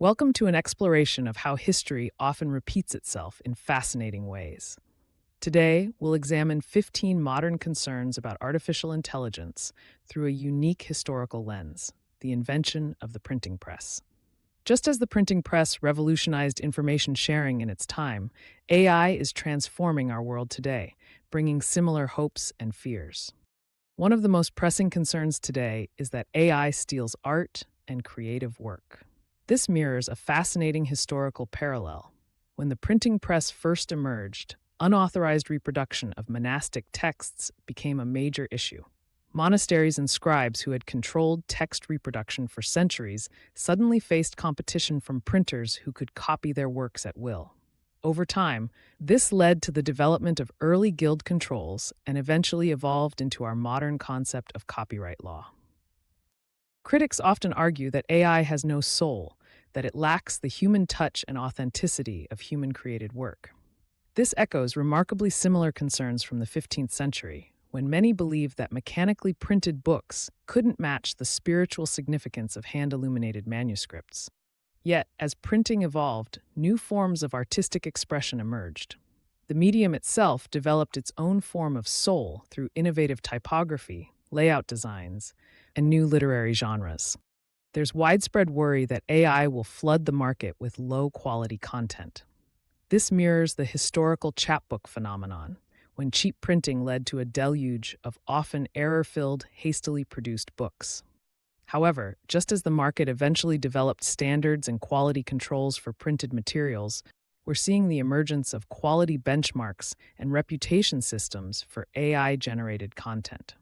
Welcome to an exploration of how history often repeats itself in fascinating ways. Today, we'll examine 15 modern concerns about artificial intelligence through a unique historical lens: the invention of the printing press. Just as the printing press revolutionized information sharing in its time, AI is transforming our world today, bringing similar hopes and fears. One of the most pressing concerns today is that AI steals art and creative work. This mirrors a fascinating historical parallel. When the printing press first emerged, unauthorized reproduction of monastic texts became a major issue. Monasteries and scribes who had controlled text reproduction for centuries suddenly faced competition from printers who could copy their works at will. Over time, this led to the development of early guild controls and eventually evolved into our modern concept of copyright law. Critics often argue that AI has no soul, that it lacks the human touch and authenticity of human-created work. This echoes remarkably similar concerns from the 15th century, when many believed that mechanically printed books couldn't match the spiritual significance of hand-illuminated manuscripts. Yet, as printing evolved, new forms of artistic expression emerged. The medium itself developed its own form of soul through innovative typography, layout designs, and new literary genres. There's widespread worry that AI will flood the market with low-quality content. This mirrors the historical chapbook phenomenon, when cheap printing led to a deluge of often error-filled, hastily produced books. However, just as the market eventually developed standards and quality controls for printed materials, we're seeing the emergence of quality benchmarks and reputation systems for AI-generated content.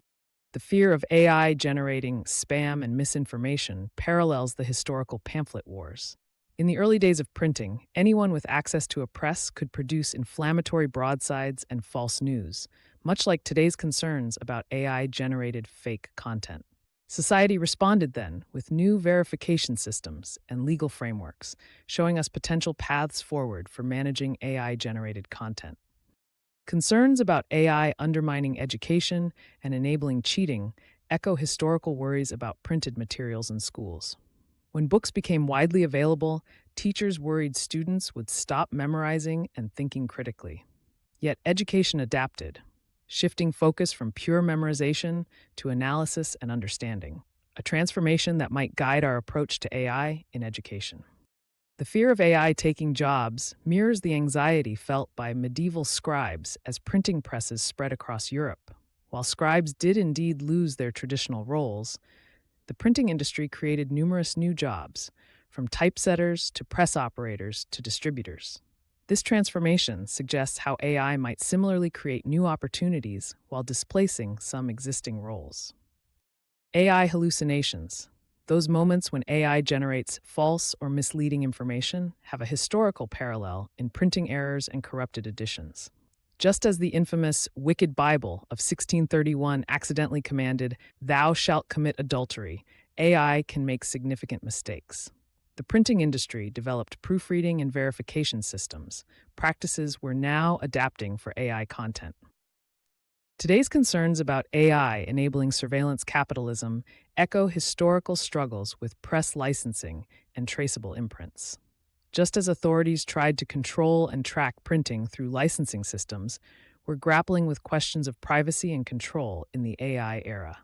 The fear of AI generating spam and misinformation parallels the historical pamphlet wars. In the early days of printing, anyone with access to a press could produce inflammatory broadsides and false news, much like today's concerns about AI-generated fake content. Society responded then with new verification systems and legal frameworks, showing us potential paths forward for managing AI-generated content. Concerns about AI undermining education and enabling cheating echo historical worries about printed materials in schools. When books became widely available, teachers worried students would stop memorizing and thinking critically. Yet education adapted, shifting focus from pure memorization to analysis and understanding, a transformation that might guide our approach to AI in education. The fear of AI taking jobs mirrors the anxiety felt by medieval scribes as printing presses spread across Europe. While scribes did indeed lose their traditional roles, the printing industry created numerous new jobs, from typesetters to press operators to distributors. This transformation suggests how AI might similarly create new opportunities while displacing some existing roles. AI hallucinations, those moments when AI generates false or misleading information, have a historical parallel in printing errors and corrupted editions. Just as the infamous Wicked Bible of 1631 accidentally commanded, "Thou shalt commit adultery," AI can make significant mistakes. The printing industry developed proofreading and verification systems, practices we're now adapting for AI content. Today's concerns about AI enabling surveillance capitalism echo historical struggles with press licensing and traceable imprints. Just as authorities tried to control and track printing through licensing systems, we're grappling with questions of privacy and control in the AI era.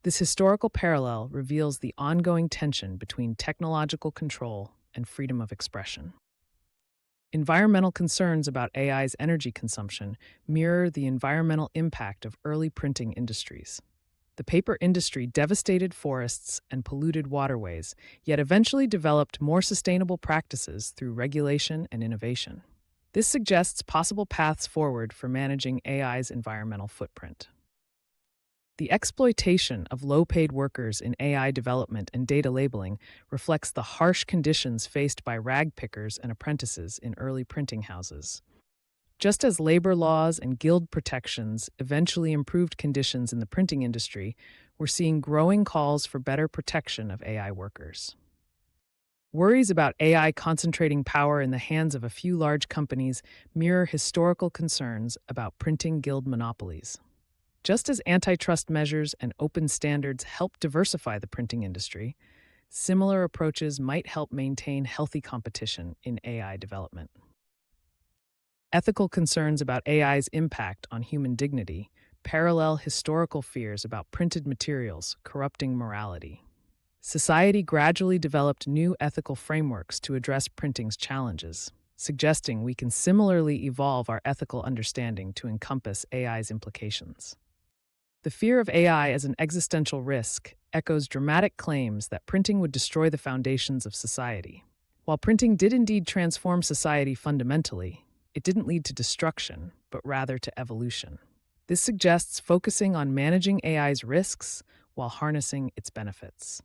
This historical parallel reveals the ongoing tension between technological control and freedom of expression. Environmental concerns about AI's energy consumption mirror the environmental impact of early printing industries. The paper industry devastated forests and polluted waterways, yet eventually developed more sustainable practices through regulation and innovation. This suggests possible paths forward for managing AI's environmental footprint. The exploitation of low-paid workers in AI development and data labeling reflects the harsh conditions faced by rag pickers and apprentices in early printing houses. Just as labor laws and guild protections eventually improved conditions in the printing industry, we're seeing growing calls for better protection of AI workers. Worries about AI concentrating power in the hands of a few large companies mirror historical concerns about printing guild monopolies. Just as antitrust measures and open standards help diversify the printing industry, Similar approaches might help maintain healthy competition in AI development. Ethical concerns about AI's impact on human dignity parallel historical fears about printed materials corrupting morality. Society gradually developed new ethical frameworks to address printing's challenges, suggesting we can similarly evolve our ethical understanding to encompass AI's implications. The fear of AI as an existential risk echoes dramatic claims that printing would destroy the foundations of society. While printing did indeed transform society fundamentally, it didn't lead to destruction, but rather to evolution. This suggests focusing on managing AI's risks while harnessing its benefits.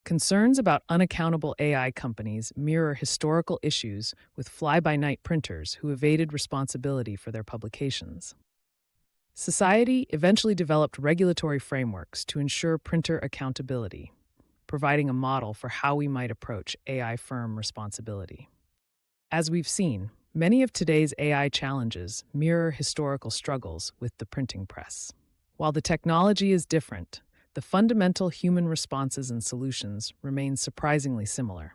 Concerns about unaccountable AI companies mirror historical issues with fly-by-night printers who evaded responsibility for their publications. Society eventually developed regulatory frameworks to ensure printer accountability, providing a model for how we might approach AI firm responsibility. As we've seen, many of today's AI challenges mirror historical struggles with the printing press. While the technology is different, the fundamental human responses and solutions remain surprisingly similar.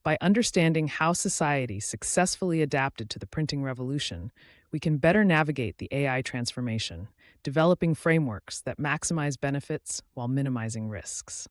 By understanding how society successfully adapted to the printing revolution, we can better navigate the AI transformation, developing frameworks that maximize benefits while minimizing risks.